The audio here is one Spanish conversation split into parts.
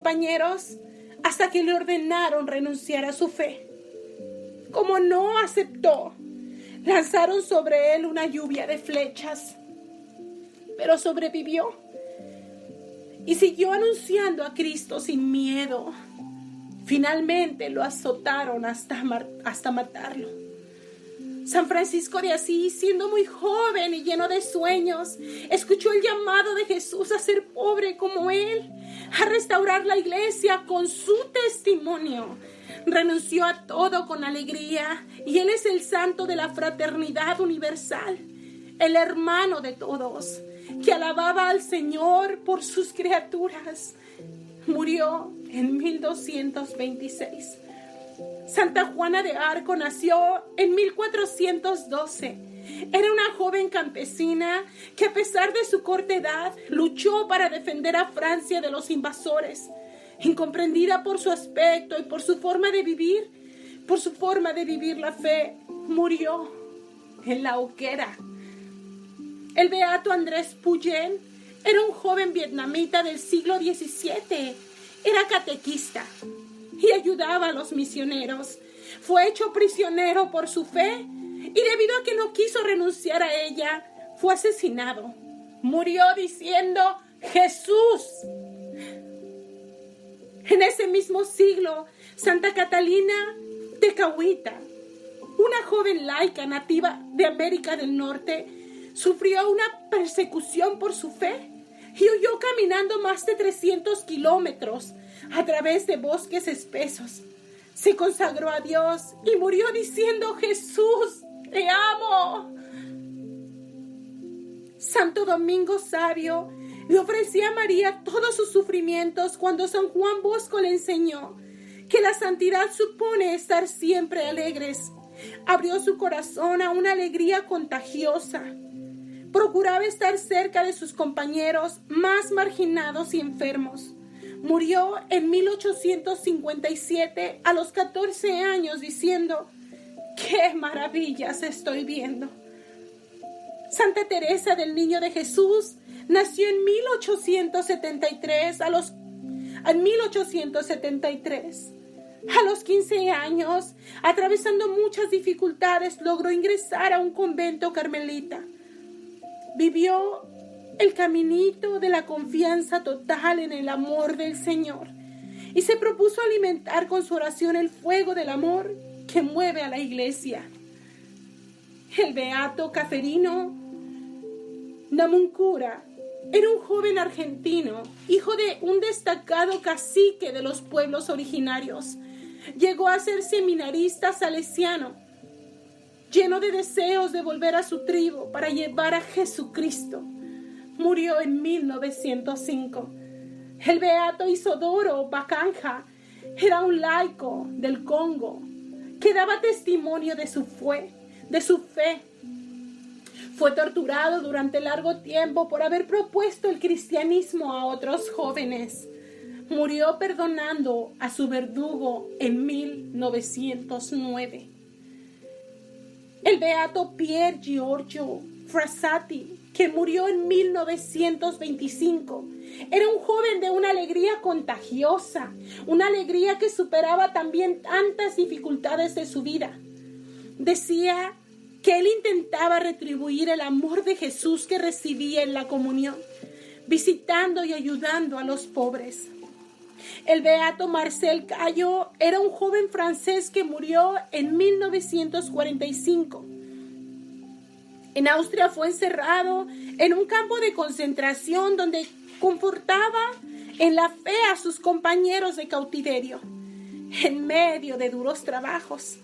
compañeros hasta que le ordenaron renunciar a su fe. Como no aceptó, lanzaron sobre él una lluvia de flechas, pero sobrevivió y siguió anunciando a Cristo sin miedo. Finalmente lo azotaron hasta matarlo. San Francisco de Asís, siendo muy joven y lleno de sueños, escuchó el llamado de Jesús a ser pobre como él, a restaurar la iglesia con su testimonio. Renunció a todo con alegría y él es el santo de la fraternidad universal, el hermano de todos, que alababa al Señor por sus criaturas. Murió en 1226. Santa Juana de Arco nació en 1412. Era una joven campesina que, a pesar de su corta edad, luchó para defender a Francia de los invasores. Incomprendida por su aspecto y por su forma de vivir la fe, murió en la hoguera. El beato Andrés Puyen era un joven vietnamita del siglo XVII. Era catequista y ayudaba a los misioneros. Fue hecho prisionero por su fe y, debido a que no quiso renunciar a ella, fue asesinado. Murió diciendo: Jesús. En ese mismo siglo, Santa Catalina de Cahuita, una joven laica nativa de América del Norte, sufrió una persecución por su fe y huyó caminando más de 300 kilómetros a través de bosques espesos. Se consagró a Dios y murió diciendo: Jesús, te amo. Santo Domingo Sabio le ofrecía a María todos sus sufrimientos cuando San Juan Bosco le enseñó que la santidad supone estar siempre alegres. Abrió su corazón a una alegría contagiosa. Procuraba estar cerca de sus compañeros más marginados y enfermos. Murió en 1857 a los 14 años diciendo: ¡qué maravillas estoy viendo! Santa Teresa del Niño de Jesús nació en 1873. A los 15 años, atravesando muchas dificultades, logró ingresar a un convento carmelita. Vivió el caminito de la confianza total en el amor del Señor y se propuso alimentar con su oración el fuego del amor que mueve a la iglesia. El beato Caferino Namuncura era un joven argentino, hijo de un destacado cacique de los pueblos originarios. Llegó a ser seminarista salesiano, lleno de deseos de volver a su tribu para llevar a Jesucristo. Murió en 1905. El beato Isodoro Bacanja era un laico del Congo que daba testimonio de su fe. Fue torturado durante largo tiempo por haber propuesto el cristianismo a otros jóvenes. Murió perdonando a su verdugo en 1909. El beato Pier Giorgio Frassati, que murió en 1925, era un joven de una alegría contagiosa, una alegría que superaba también tantas dificultades de su vida. Decía que él intentaba retribuir el amor de Jesús que recibía en la comunión, visitando y ayudando a los pobres. El beato Marcel Caillaux era un joven francés que murió en 1945. En Austria fue encerrado en un campo de concentración donde confortaba en la fe a sus compañeros de cautiverio, en medio de duros trabajos.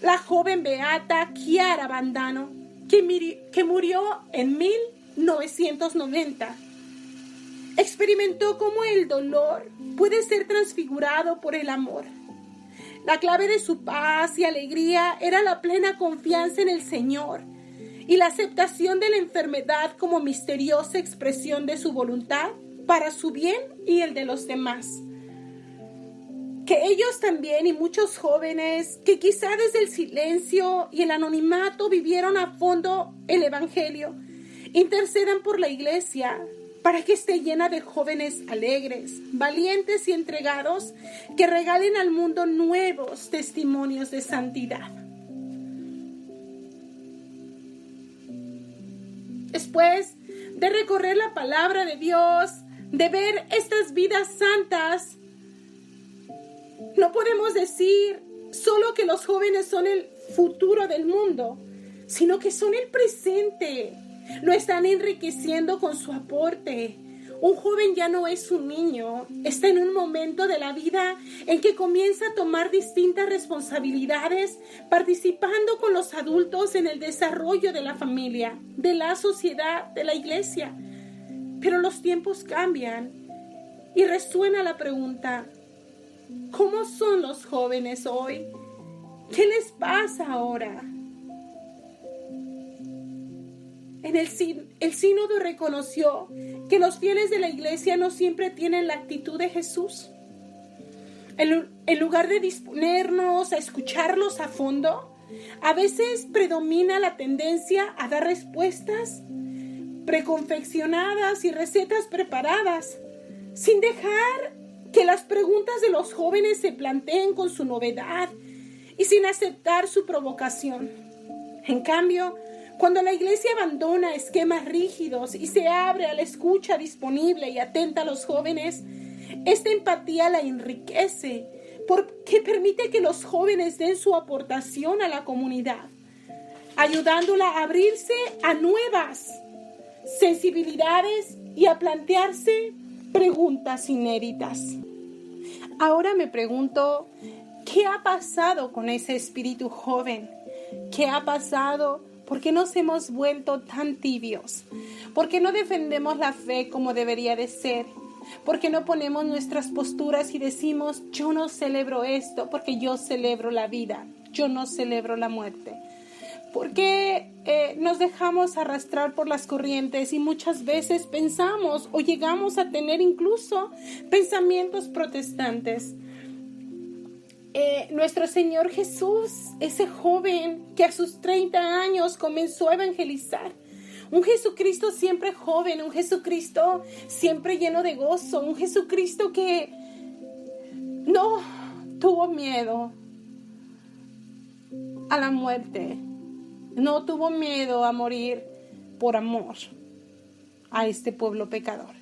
La joven beata Chiara Bandano, que murió en 1990, experimentó cómo el dolor puede ser transfigurado por el amor. La clave de su paz y alegría era la plena confianza en el Señor y la aceptación de la enfermedad como misteriosa expresión de su voluntad para su bien y el de los demás. Que ellos también y muchos jóvenes que quizá desde el silencio y el anonimato vivieron a fondo el Evangelio, intercedan por la iglesia para que esté llena de jóvenes alegres, valientes y entregados, que regalen al mundo nuevos testimonios de santidad. Después de recorrer la palabra de Dios, de ver estas vidas santas, no podemos decir solo que los jóvenes son el futuro del mundo, sino que son el presente. Lo están enriqueciendo con su aporte. Un joven ya no es un niño, está en un momento de la vida en que comienza a tomar distintas responsabilidades, participando con los adultos en el desarrollo de la familia, de la sociedad, de la iglesia. Pero los tiempos cambian y resuena la pregunta: ¿cómo son los jóvenes hoy? ¿Qué les pasa ahora? El sínodo reconoció que los fieles de la iglesia no siempre tienen la actitud de Jesús. En lugar de disponernos a escucharlos a fondo, a veces predomina la tendencia a dar respuestas preconfeccionadas y recetas preparadas, sin dejar que las preguntas de los jóvenes se planteen con su novedad y sin aceptar su provocación. En cambio, cuando la iglesia abandona esquemas rígidos y se abre a la escucha disponible y atenta a los jóvenes, esta empatía la enriquece porque permite que los jóvenes den su aportación a la comunidad, ayudándola a abrirse a nuevas sensibilidades y a plantearse preguntas inéditas. Ahora me pregunto, ¿qué ha pasado con ese espíritu joven? ¿Qué ha pasado? ¿Por qué nos hemos vuelto tan tibios? ¿Por qué no defendemos la fe como debería de ser? ¿Por qué no ponemos nuestras posturas y decimos, yo no celebro esto porque yo celebro la vida, yo no celebro la muerte? ¿Por qué nos dejamos arrastrar por las corrientes y muchas veces pensamos o llegamos a tener incluso pensamientos protestantes? Nuestro Señor Jesús, ese joven que a sus 30 años comenzó a evangelizar, un Jesucristo siempre joven, un Jesucristo siempre lleno de gozo, un Jesucristo que no tuvo miedo a la muerte, no tuvo miedo a morir por amor a este pueblo pecador.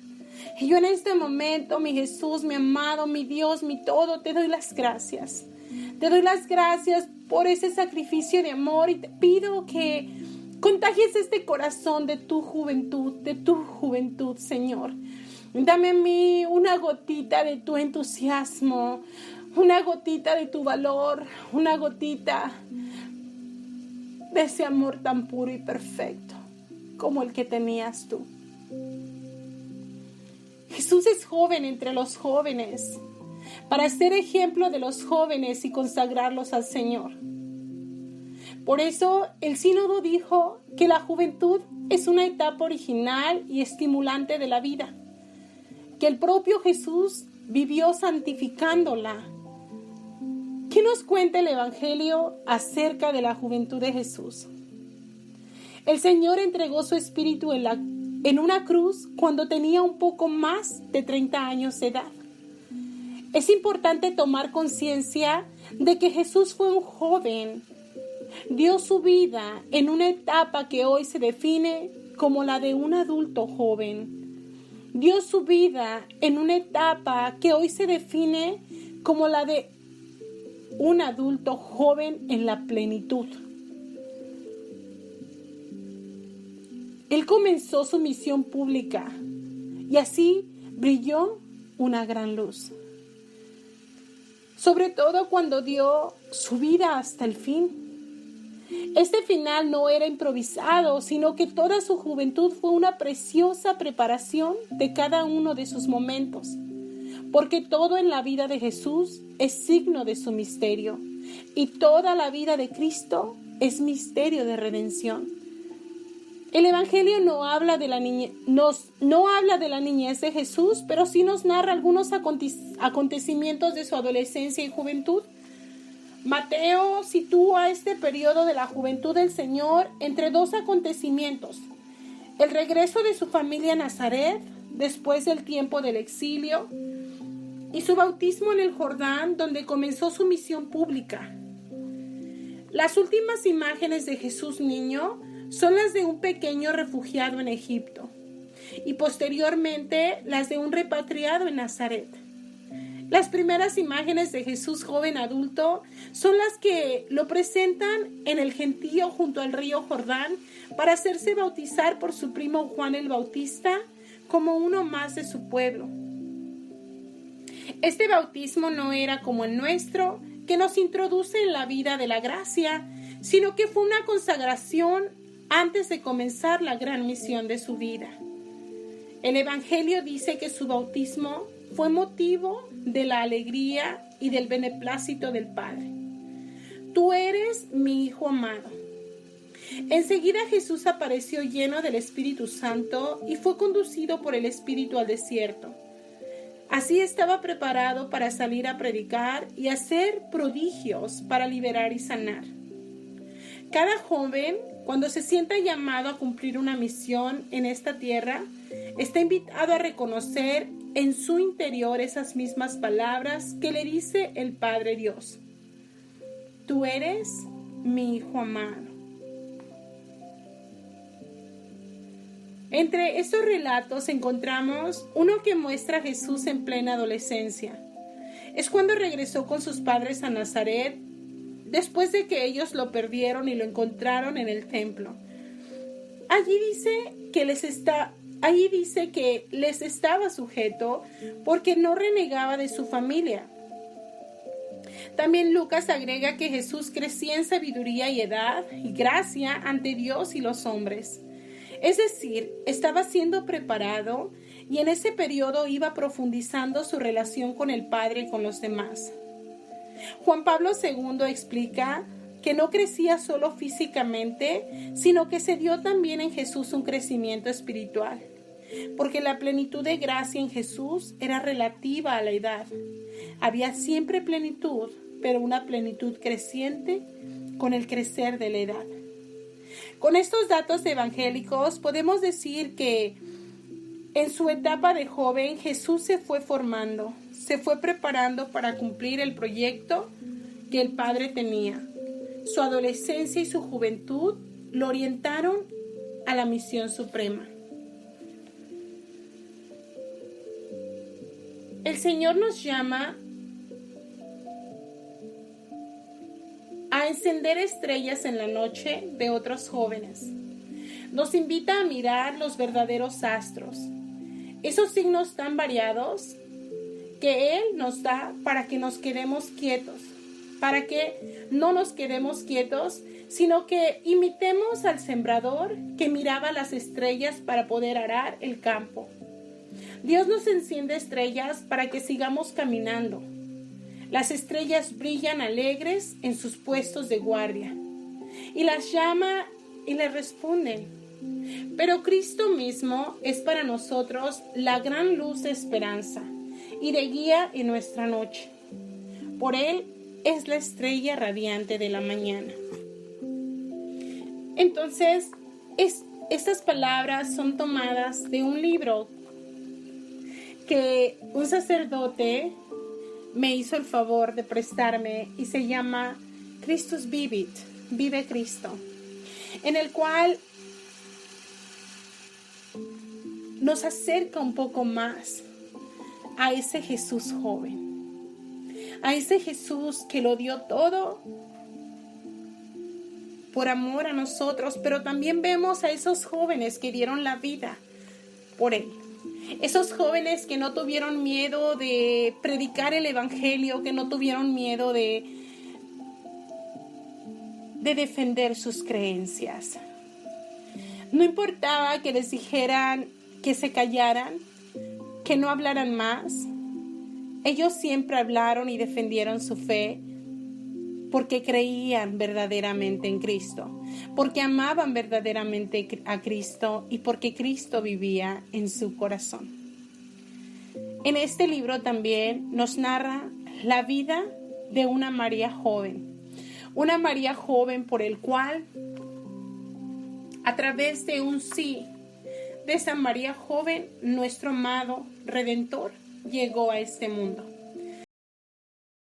Y yo en este momento, mi Jesús, mi amado, mi Dios, mi todo, te doy las gracias. Te doy las gracias por ese sacrificio de amor y te pido que contagies este corazón de tu juventud, Señor. Dame a mí una gotita de tu entusiasmo, una gotita de tu valor, una gotita de ese amor tan puro y perfecto como el que tenías tú. Jesús es joven entre los jóvenes, para ser ejemplo de los jóvenes y consagrarlos al Señor. Por eso el sínodo dijo que la juventud es una etapa original y estimulante de la vida, que el propio Jesús vivió santificándola. ¿Qué nos cuenta el Evangelio acerca de la juventud de Jesús? El Señor entregó su espíritu en una cruz cuando tenía un poco más de 30 años de edad. Es importante tomar conciencia de que Jesús fue un joven. Dio su vida en una etapa que hoy se define como la de un adulto joven. Dio su vida en una etapa que hoy se define como la de un adulto joven en la plenitud. Él comenzó su misión pública y así brilló una gran luz. Sobre todo cuando dio su vida hasta el fin. Este final no era improvisado, sino que toda su juventud fue una preciosa preparación de cada uno de sus momentos, porque todo en la vida de Jesús es signo de su misterio, y toda la vida de Cristo es misterio de redención. El Evangelio no habla de la niñez de Jesús, pero sí nos narra algunos acontecimientos de su adolescencia y juventud. Mateo sitúa este periodo de la juventud del Señor entre dos acontecimientos: el regreso de su familia a Nazaret después del tiempo del exilio, y su bautismo en el Jordán, donde comenzó su misión pública. Las últimas imágenes de Jesús niño son las de un pequeño refugiado en Egipto y posteriormente las de un repatriado en Nazaret. Las primeras imágenes de Jesús joven adulto son las que lo presentan en el gentío junto al río Jordán para hacerse bautizar por su primo Juan el Bautista como uno más de su pueblo. Este bautismo no era como el nuestro, que nos introduce en la vida de la gracia, sino que fue una consagración antes de comenzar la gran misión de su vida. El Evangelio dice que su bautismo fue motivo de la alegría y del beneplácito del Padre. Tú eres mi Hijo amado. Enseguida Jesús apareció lleno del Espíritu Santo y fue conducido por el Espíritu al desierto. Así estaba preparado para salir a predicar y hacer prodigios para liberar y sanar. Cada joven, cuando se sienta llamado a cumplir una misión en esta tierra, está invitado a reconocer en su interior esas mismas palabras que le dice el Padre Dios. Tú eres mi Hijo amado. Entre estos relatos encontramos uno que muestra a Jesús en plena adolescencia. Es cuando regresó con sus padres a Nazaret, después de que ellos lo perdieron y lo encontraron en el templo. Allí dice que les estaba sujeto porque no renegaba de su familia. También Lucas agrega que Jesús crecía en sabiduría y edad y gracia ante Dios y los hombres. Es decir, estaba siendo preparado y en ese periodo iba profundizando su relación con el Padre y con los demás. Juan Pablo II explica que no crecía solo físicamente, sino que se dio también en Jesús un crecimiento espiritual, porque la plenitud de gracia en Jesús era relativa a la edad. Había siempre plenitud, pero una plenitud creciente con el crecer de la edad. Con estos datos evangélicos podemos decir que en su etapa de joven Jesús se fue formando, se fue preparando para cumplir el proyecto que el Padre tenía. Su adolescencia y su juventud lo orientaron a la misión suprema. El Señor nos llama a encender estrellas en la noche de otros jóvenes. Nos invita a mirar los verdaderos astros, esos signos tan variados que Él nos da para que nos quedemos quietos, para que no nos quedemos quietos, sino que imitemos al sembrador que miraba las estrellas para poder arar el campo. Dios nos enciende estrellas para que sigamos caminando. Las estrellas brillan alegres en sus puestos de guardia y las llama y les responden. Pero Cristo mismo es para nosotros la gran luz de esperanza y de guía en nuestra noche. Por Él es la estrella radiante de la mañana. Entonces, estas palabras son tomadas de un libro que un sacerdote me hizo el favor de prestarme y se llama Christus Vivit, Vive Cristo, en el cual nos acerca un poco más a ese Jesús joven, a ese Jesús que lo dio todo por amor a nosotros, pero también vemos a esos jóvenes que dieron la vida por Él. Esos jóvenes que no tuvieron miedo de predicar el Evangelio, que no tuvieron miedo de defender sus creencias. No importaba que les dijeran que se callaran, que no hablaran más. Ellos siempre hablaron y defendieron su fe porque creían verdaderamente en Cristo, porque amaban verdaderamente a Cristo y porque Cristo vivía en su corazón. En este libro también nos narra la vida de una María joven por el cual, a través de un sí de San María joven, nuestro amado Redentor llegó a este mundo.